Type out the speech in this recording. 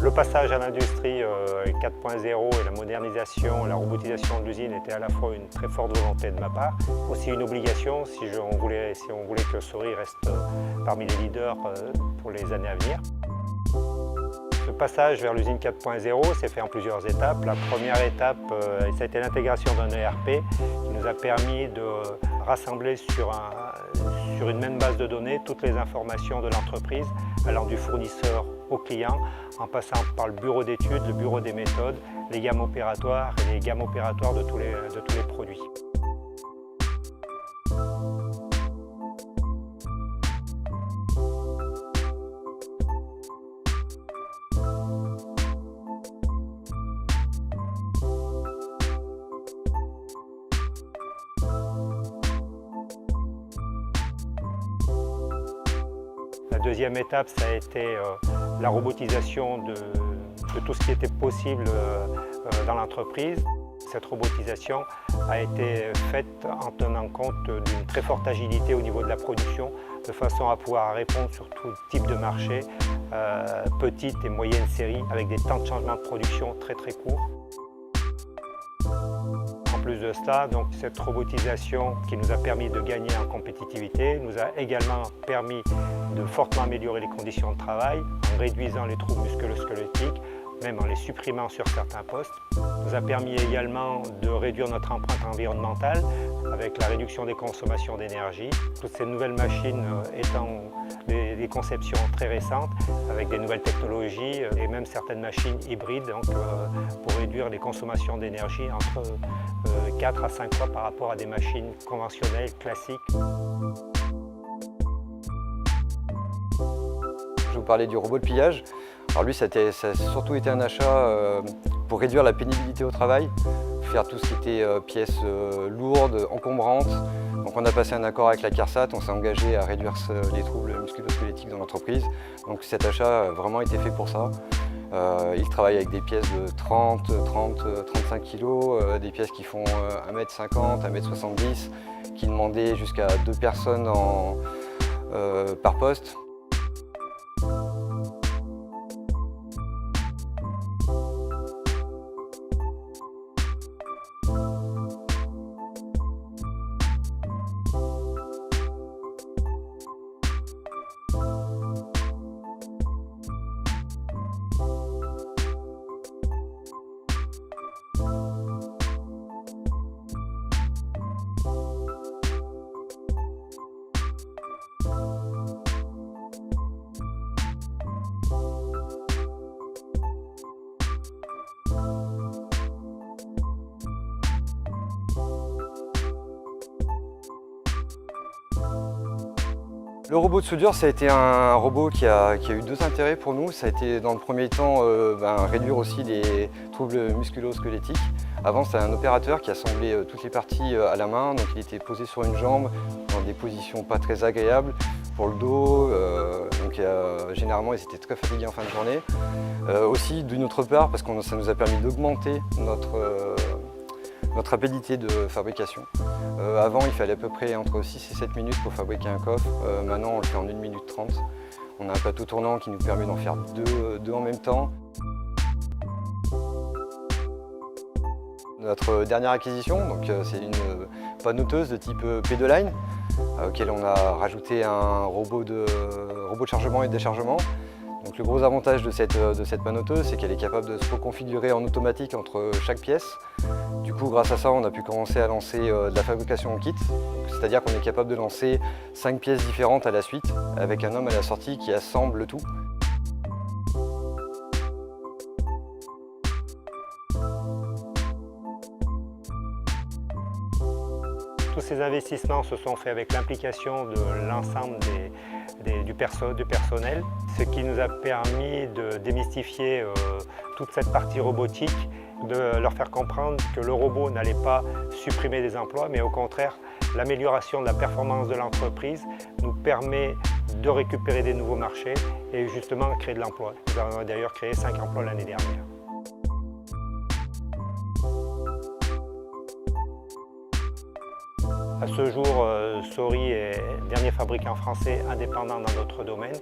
Le passage à l'industrie 4.0 et la modernisation, la robotisation de l'usine était à la fois une très forte volonté de ma part, aussi une obligation si on voulait que Sori reste parmi les leaders pour les années à venir. Ce passage vers l'usine 4.0 s'est fait en plusieurs étapes. La première étape, ça a été l'intégration d'un ERP qui nous a permis de rassembler sur une même base de données toutes les informations de l'entreprise, allant du fournisseur au client, en passant par le bureau d'études, le bureau des méthodes, les gammes opératoires et les gammes opératoires de tous les produits. La deuxième étape, ça a été la robotisation de tout ce qui était possible dans l'entreprise. Cette robotisation a été faite en tenant compte d'une très forte agilité au niveau de la production, de façon à pouvoir répondre sur tout type de marché, petite et moyenne série, avec des temps de changement de production très courts. En plus de cela, donc, cette robotisation qui nous a permis de gagner en compétitivité nous a également permis de fortement améliorer les conditions de travail en réduisant les troubles musculo-squelettiques, même en les supprimant sur certains postes. Nous a permis également de réduire notre empreinte environnementale avec la réduction des consommations d'énergie. Toutes ces nouvelles machines étant des conceptions très récentes avec des nouvelles technologies et même certaines machines hybrides donc, pour réduire les consommations d'énergie entre 4 à 5 fois par rapport à des machines conventionnelles, classiques. Je vous parlais du robot de pliage. Alors lui, ça a surtout été un achat pour réduire la pénibilité au travail, faire tout ce qui était pièces lourdes, encombrantes. Donc on a passé un accord avec la CARSAT, on s'est engagé à réduire les troubles musculo-squelettiques dans l'entreprise. Donc cet achat a vraiment été fait pour ça. Il travaille avec des pièces de 35 kg, des pièces qui font 1,50 m, 1,70 m, qui demandaient jusqu'à 2 personnes par poste. Le robot de soudure, ça a été un robot qui a eu deux intérêts pour nous. Ça a été dans le premier temps réduire aussi les troubles musculo-squelettiques. Avant, c'était un opérateur qui assemblait toutes les parties à la main, donc il était posé sur une jambe dans des positions pas très agréables pour le dos. Généralement, ils étaient très fatigués en fin de journée. Aussi, d'une autre part, parce que ça nous a permis d'augmenter notre rapidité de fabrication. Avant, il fallait à peu près entre 6 et 7 minutes pour fabriquer un coffre. Maintenant, on le fait en 1 minute 30. On a un plateau tournant qui nous permet d'en faire deux en même temps. Notre dernière acquisition, c'est une panneauteuse de type P2Line, auquel on a rajouté un robot de chargement et de déchargement. Donc, le gros avantage de cette panneauteuse, c'est qu'elle est capable de se reconfigurer en automatique entre chaque pièce. Du coup, grâce à ça, on a pu commencer à lancer de la fabrication en kit. C'est-à-dire qu'on est capable de lancer 5 pièces différentes à la suite, avec un homme à la sortie qui assemble le tout. Tous ces investissements se sont faits avec l'implication de l'ensemble du personnel, ce qui nous a permis de démystifier toute cette partie robotique, de leur faire comprendre que le robot n'allait pas supprimer des emplois, mais au contraire, l'amélioration de la performance de l'entreprise nous permet de récupérer des nouveaux marchés et justement créer de l'emploi. Nous avons d'ailleurs créé 5 emplois l'année dernière. À ce jour, Sori est le dernier fabricant français indépendant dans notre domaine.